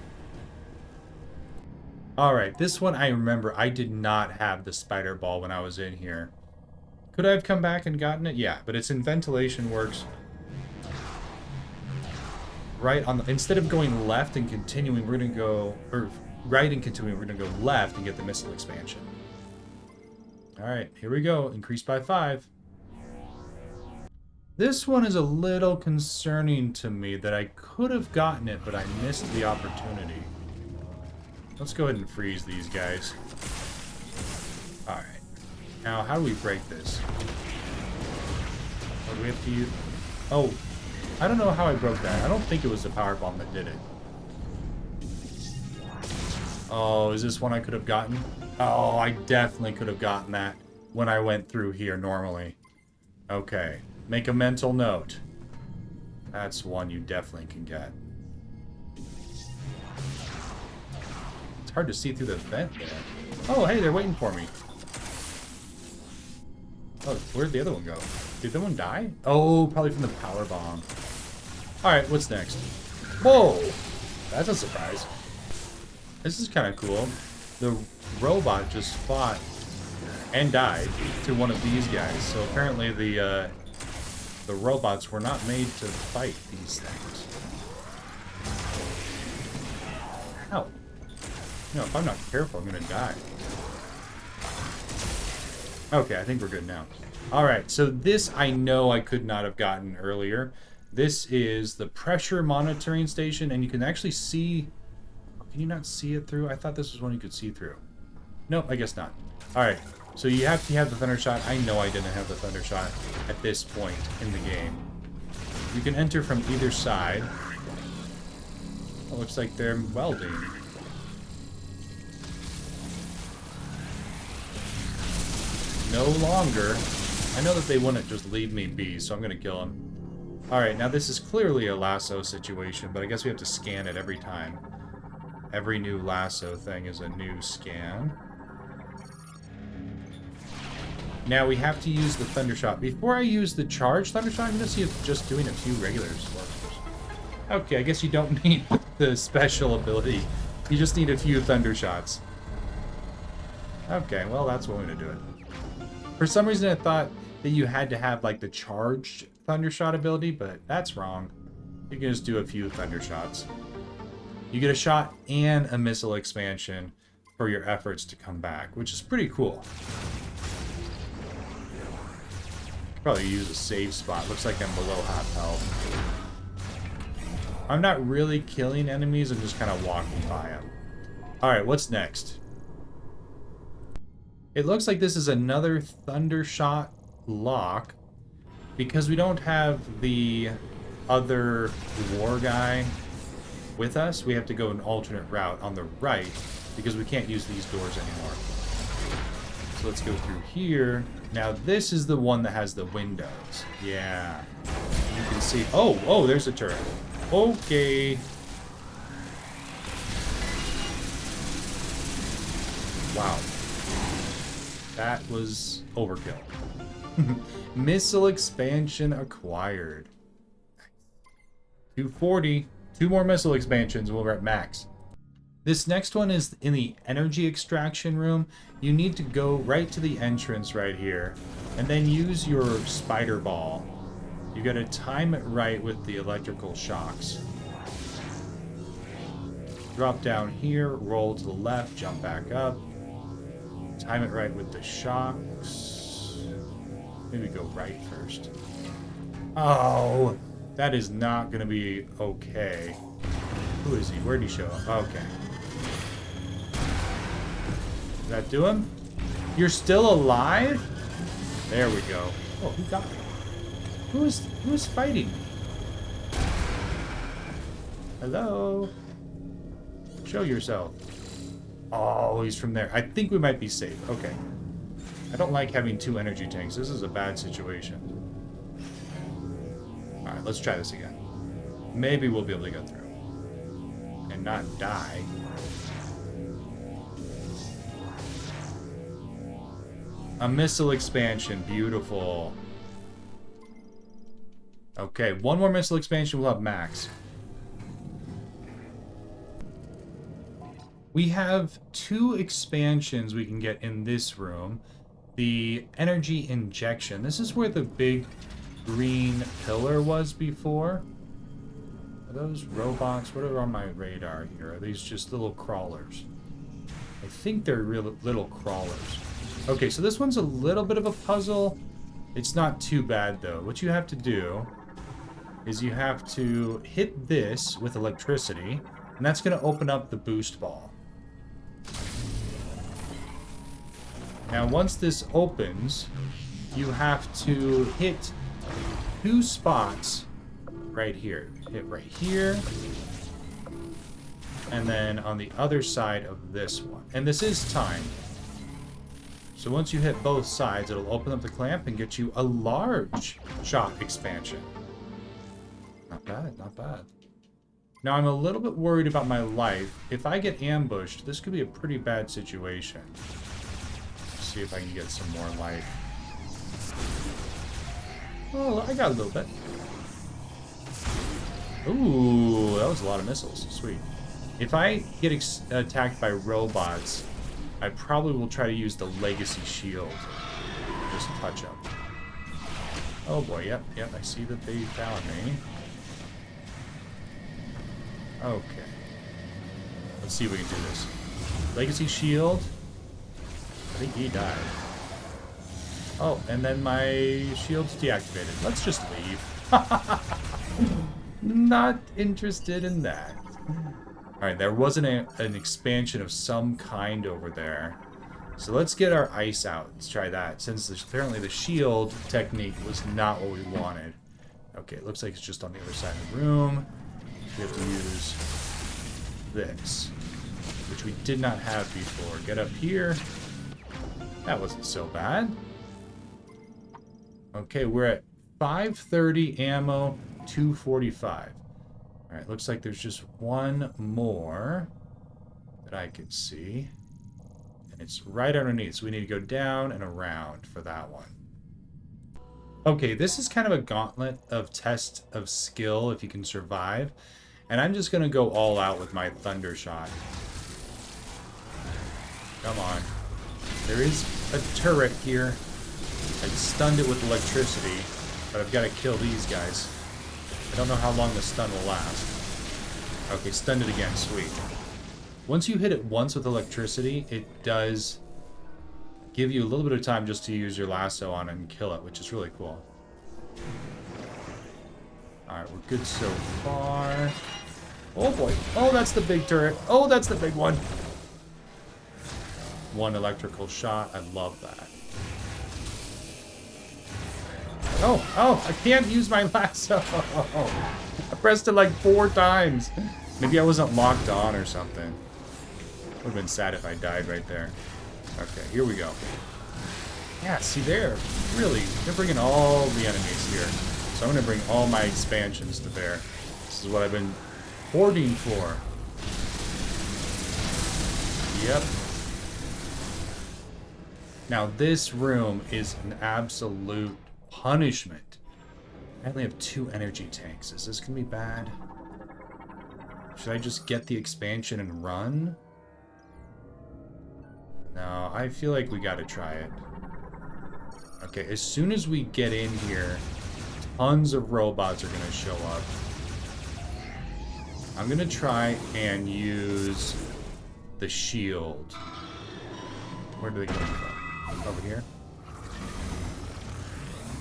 Alright, this one I remember I did not have the spider ball when I was in here. Could I have come back and gotten it? Yeah, but it's in ventilation works. Right on the... Instead of going left and continuing, we're going to go... Or right and continuing, we're going to go left and get the missile expansion. Alright, here we go. Increased by 5. This one is a little concerning to me that I could have gotten it, but I missed the opportunity. Let's go ahead and freeze these guys. Alright. Now, how do we break this? What do we have to use? Oh, I don't know how I broke that. I don't think it was the power bomb that did it. Oh, is this one I could have gotten? Oh, I definitely could have gotten that when I went through here normally. Okay. Make a mental note. That's one you definitely can get. It's hard to see through the vent there. Oh, hey, they're waiting for me. Oh, where'd the other one go? Did the one die? Oh, probably from the power bomb. Alright, what's next? Whoa! That's a surprise. This is kind of cool. the robot just fought and died to one of these guys. So apparently the robots were not made to fight these things. Ow. You know, if I'm not careful, I'm gonna die. Okay, I think we're good now. Alright, so this I know I could not have gotten earlier. This is the pressure monitoring station, and you can actually see... Can you not see it through? I thought this was one you could see through. Nope, I guess not. Alright, so you have to have the thunder shot. I know I didn't have the thunder shot at this point in the game. You can enter from either side. It looks like they're welding. No longer. I know that they wouldn't just leave me be, so I'm going to kill him. Alright, now this is clearly a lasso situation, but I guess we have to scan it every time. Every new lasso thing is a new scan. Now we have to use the thunder shot. Before I use the charge thunder shot, I'm going to see if just doing a few regulars works. Okay, I guess you don't need the special ability. You just need a few thunder shots. Okay, well that's one way to do it. For some reason I thought that you had to have like the charged thunder shot ability, but that's wrong. You can just do a few thunder shots. You get a shot and a missile expansion for your efforts to come back, which is pretty cool. Probably use a save spot. Looks like I'm below half health. I'm not really killing enemies, I'm just kind of walking by them. Alright, what's next? It looks like this is another thunder shot lock. Because we don't have the other war guy with us, we have to go an alternate route on the right because we can't use these doors anymore. So let's go through here. Now this is the one that has the windows. Yeah. You can see... Oh, there's a turret. Okay. Wow. That was overkill. Missile expansion acquired. 240. 2 more missile expansions and we're at max. This next one is in the energy extraction room. You need to go right to the entrance right here and then use your spider ball. You gotta time it right with the electrical shocks. Drop down here, roll to the left, jump back up. Time it right with the shocks. Maybe go right first. Oh, that is not gonna be okay. Who is he? Where'd he show up? Okay. Did that do him? You're still alive? There we go. Oh, who got me? Who is fighting me? Hello? Show yourself. Oh, he's from there. I think we might be safe. Okay. I don't like having 2 energy tanks. This is a bad situation. Alright, let's try this again. Maybe we'll be able to go through. And not die. A missile expansion. Beautiful. Okay, 1 more missile expansion, we'll have max. We have 2 expansions we can get in this room. The energy injection. This is where the big green pillar was before. Are those robots? What are on my radar here? Are these just little crawlers? I think they're real little crawlers. Okay, so this one's a little bit of a puzzle. It's not too bad though. What you have to do is you have to hit this with electricity, and that's going to open up the boost ball. Now, once this opens, you have to hit 2 spots right here. Hit right here, and then on the other side of this one. And this is timed. So once you hit both sides, it'll open up the clamp and get you a large shot expansion. Not bad, not bad. Now, I'm a little bit worried about my life. If I get ambushed, this could be a pretty bad situation. Let's see if I can get some more life. Oh, I got a little bit. Ooh, that was a lot of missiles. Sweet. If I get attacked by robots, I probably will try to use the legacy shield. Just touch up. Oh boy, yep, I see that they found me. Okay. Let's see if we can do this. Legacy shield. I think he died. Oh, and then my shield's deactivated. Let's just leave. Not interested in that. Alright, there wasn't an expansion of some kind over there. So let's get our ice out. Let's try that, since apparently the shield technique was not what we wanted. Okay, it looks like it's just on the other side of the room. We have to use this, which we did not have before. Get up here. That wasn't so bad. Okay, we're at 530 ammo, 245. Alright, looks like there's just one more that I can see. And it's right underneath, so we need to go down and around for that one. Okay, this is kind of a gauntlet of test of skill if you can survive. And I'm just going to go all out with my thunder shot. Come on. There is a turret here. I stunned it with electricity, but I've got to kill these guys. I don't know how long the stun will last. Okay, stunned it again. Sweet. Once you hit it once with electricity, it does give you a little bit of time just to use your lasso on it and kill it, which is really cool. Alright, we're good so far. Oh boy. Oh, that's the big turret. Oh, that's the big one. One electrical shot. I love that. Oh, I can't use my lasso. I pressed it like 4 times. Maybe I wasn't locked on or something. Would have been sad if I died right there. Okay, here we go. Yeah, see there. Really, they're bringing all the enemies here. So I'm going to bring all my expansions to bear. This is what I've been hoarding for. Yep. Now this room is an absolute punishment. I only have 2 energy tanks. Is this going to be bad? Should I just get the expansion and run? No, I feel like we got to try it. Okay, as soon as we get in here, tons of robots are going to show up. I'm going to try and use the shield. Where do they come from? Over here?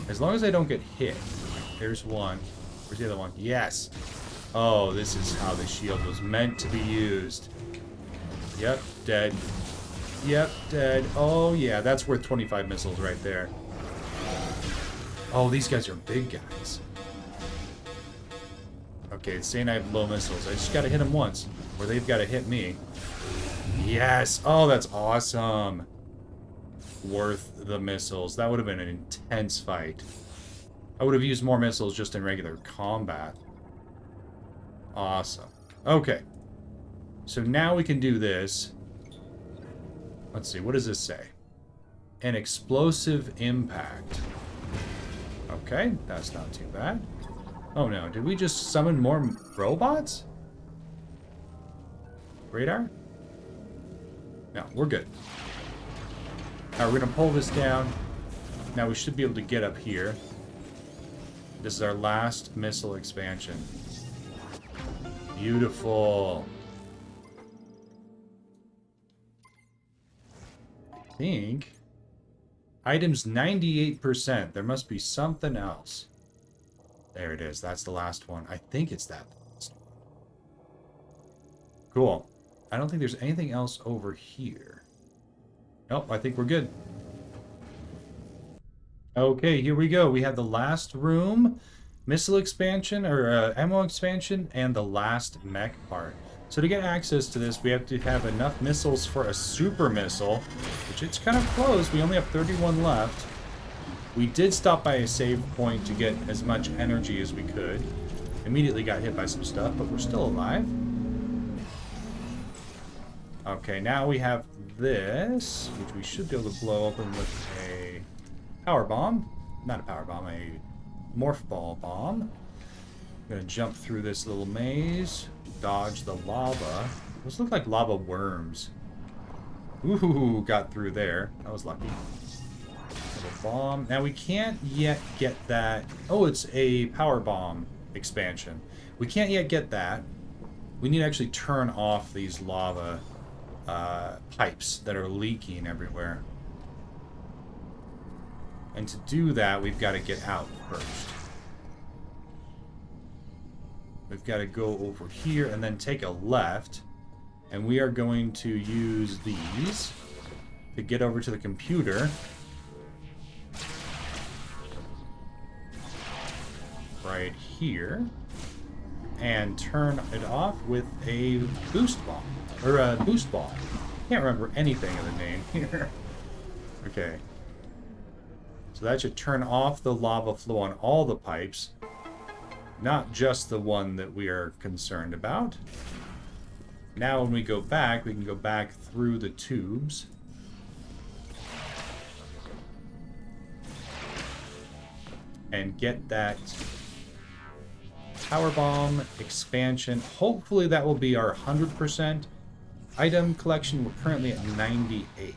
As long as I don't get hit. There's one. Where's the other one? Yes! Oh, this is how the shield was meant to be used. Yep, dead. Yep, dead. Oh, yeah, that's worth 25 missiles right there. Oh, these guys are big guys. Okay, it's saying I have low missiles. I just gotta hit them once, or they've gotta hit me. Yes! Oh, that's awesome. Worth the missiles. That would have been an intense fight. I would have used more missiles just in regular combat. Awesome. Okay. So now we can do this. Let's see, what does this say? An explosive impact. Okay, that's not too bad. Oh no, did we just summon more robots? Radar? No, we're good. Alright, we're gonna pull this down. Now we should be able to get up here. This is our last missile expansion. Beautiful. I think items 98%. There must be something else. There it is. That's the last one. I think it's that last one. Cool. I don't think there's anything else over here. Nope, I think we're good. Okay, here we go. We have the last room, missile expansion, or ammo expansion, and the last mech part. So to get access to this, we have to have enough missiles for a super missile, which it's kind of close. We only have 31 left. We did stop by a save point to get as much energy as we could. Immediately got hit by some stuff, but we're still alive. Okay, now we have this, which we should be able to blow open with a power bomb. Not a power bomb, a morph ball bomb. I'm gonna jump through this little maze, dodge the lava. Those look like lava worms. Ooh, got through there. That was lucky. Little bomb. Now we can't yet get that. Oh, it's a power bomb expansion. We can't yet get that. We need to actually turn off these lava pipes that are leaking everywhere. And to do that, we've got to get out first. We've got to go over here and then take a left. And we are going to use these to get over to the computer. Right here. And turn it off with a boost bomb. Or a boost ball. Can't remember anything of the name here. Okay. So that should turn off the lava flow on all the pipes. Not just the one that we are concerned about. Now when we go back, we can go back through the tubes. And get that power bomb expansion. Hopefully that will be our 100% item collection. We're currently at 98.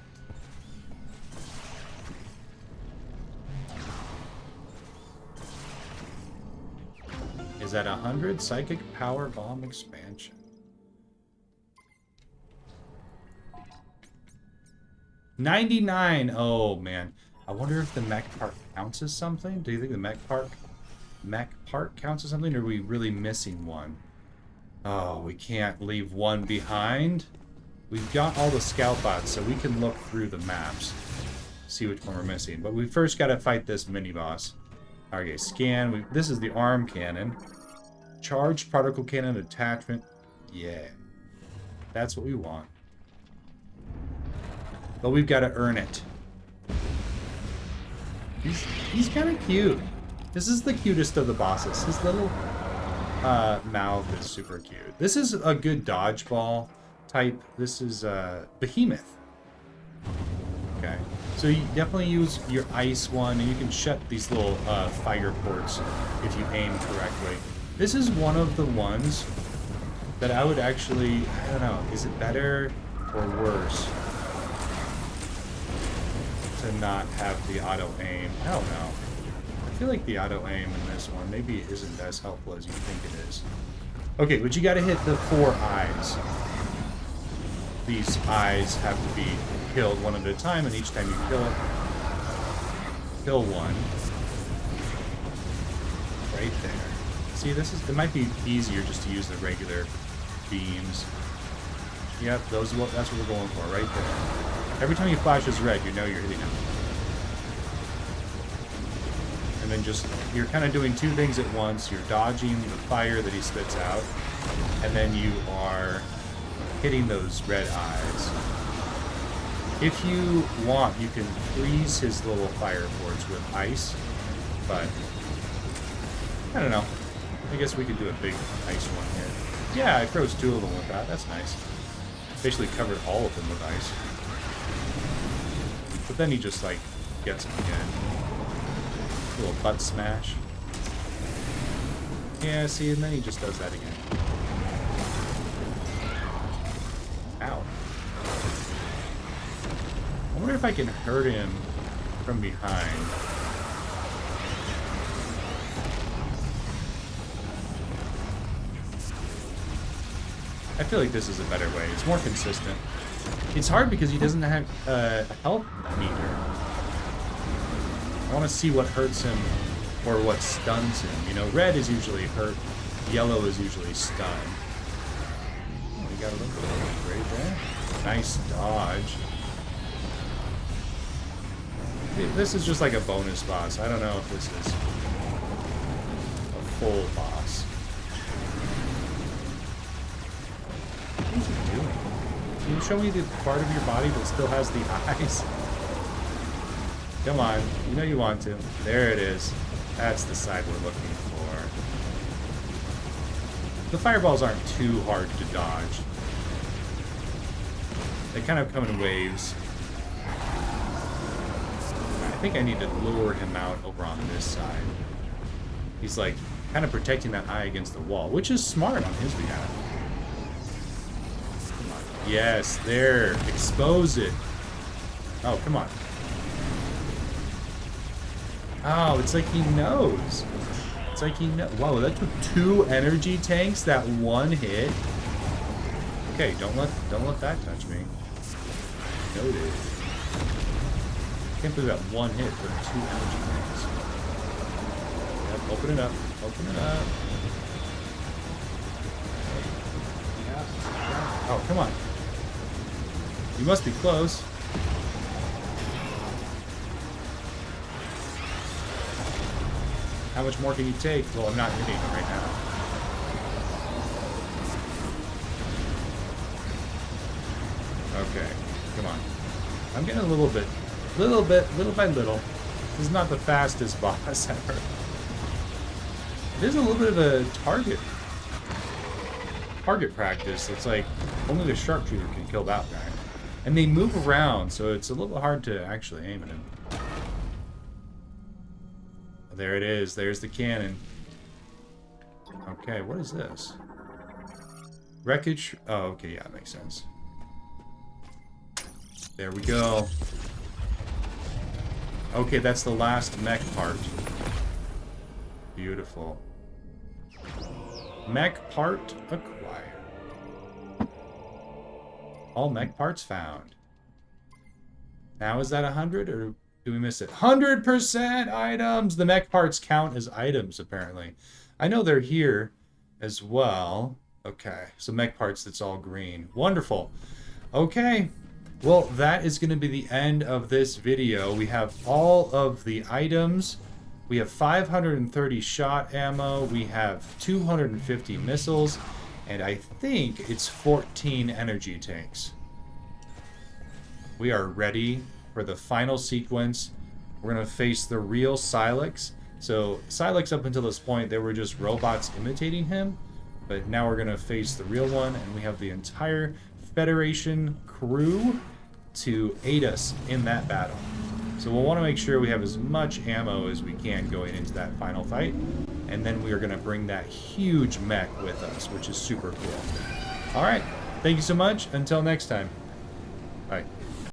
Is that 100? Psychic power bomb expansion. $99. Oh man, I wonder if the mech part counts as something. Do you think the mech part counts as something, or are we really missing one? Oh, we can't leave one behind. We've got all the scout bots, so we can look through the maps, see which one we're missing. But we first got to fight this mini boss. Okay, scan. This is the arm cannon. Charged particle cannon attachment. Yeah, that's what we want. But we've got to earn it. He's kind of cute. This is the cutest of the bosses. His little mouth is super cute. This is a good dodgeball type. This is Behemoth. Okay. So you definitely use your ice one, and you can shut these little fire ports if you aim correctly. This is one of the ones that I would actually, I don't know, is it better or worse to not have the auto aim? I don't know. I feel like the auto aim in this one maybe isn't as helpful as you think it is. Okay, but you gotta hit the 4 eyes. These eyes have to be killed one at a time, and each time you kill one. Right there. See, it might be easier just to use the regular beams. Yep, that's what we're going for, right there. Every time he flashes red, you know you're hitting him. And then you're kind of doing two things at once. You're dodging the fire that he spits out, and then you are hitting those red eyes. If you want, you can freeze his little fire ports with ice, but I don't know. I guess we could do a big ice one here. Yeah, I froze 2 of them with that. That's nice. Basically covered all of them with ice. But then he just, like, gets them again. A little butt smash. Yeah, see, and then he just does that again. Ow. I wonder if I can hurt him from behind. I feel like this is a better way. It's more consistent. It's hard because he doesn't have a health meter. I want to see what hurts him or what stuns him. You know, red is usually hurt. Yellow is usually stun. Oh, we got a little bit right there. Nice dodge. This is just like a bonus boss. I don't know if this is a full boss. What is he doing? Can you show me the part of your body that still has the eyes? Come on, you know you want to. There it is. That's the side we're looking for. The fireballs aren't too hard to dodge. They kind of come in waves. I think I need to lure him out over on this side. He's like kind of protecting that eye against the wall, which is smart on his behalf. Come on. Yes, there. Expose it. Oh, come on. Oh, it's like he knows. It's like he knows. Whoa, that took 2 energy tanks, that one hit. Okay, don't let that touch me. Noted. Can't believe that one hit for 2 energy tanks. Yep, open it up. Open it up. Oh, come on. You must be close. How much more can you take? Well, I'm not hitting it right now. Okay, come on. I'm getting a little by little. This is not the fastest boss ever. There's a little bit of a target practice. It's like only the sharpshooter can kill that guy. And they move around, so it's a little hard to actually aim at him. There it is. There's the cannon. Okay, what is this? Wreckage. Oh, okay, yeah, that makes sense. There we go. Okay, that's the last mech part. Beautiful. Mech part acquired. All mech parts found. Now is that 100 or do we miss it? 100% items! The mech parts count as items, apparently. I know they're here as well. Okay, so mech parts, that's all green. Wonderful. Okay, well, that is going to be the end of this video. We have all of the items. We have 530 shot ammo. We have 250 missiles. And I think it's 14 energy tanks. We are ready for the final sequence. We're going to face the real Silex. So Silex, up until this point, they were just robots imitating him. But now we're going to face the real one, and we have the entire Federation crew to aid us in that battle. So we'll want to make sure we have as much ammo as we can going into that final fight. And then we are going to bring that huge mech with us, which is super cool. Alright, thank you so much. Until next time. Bye.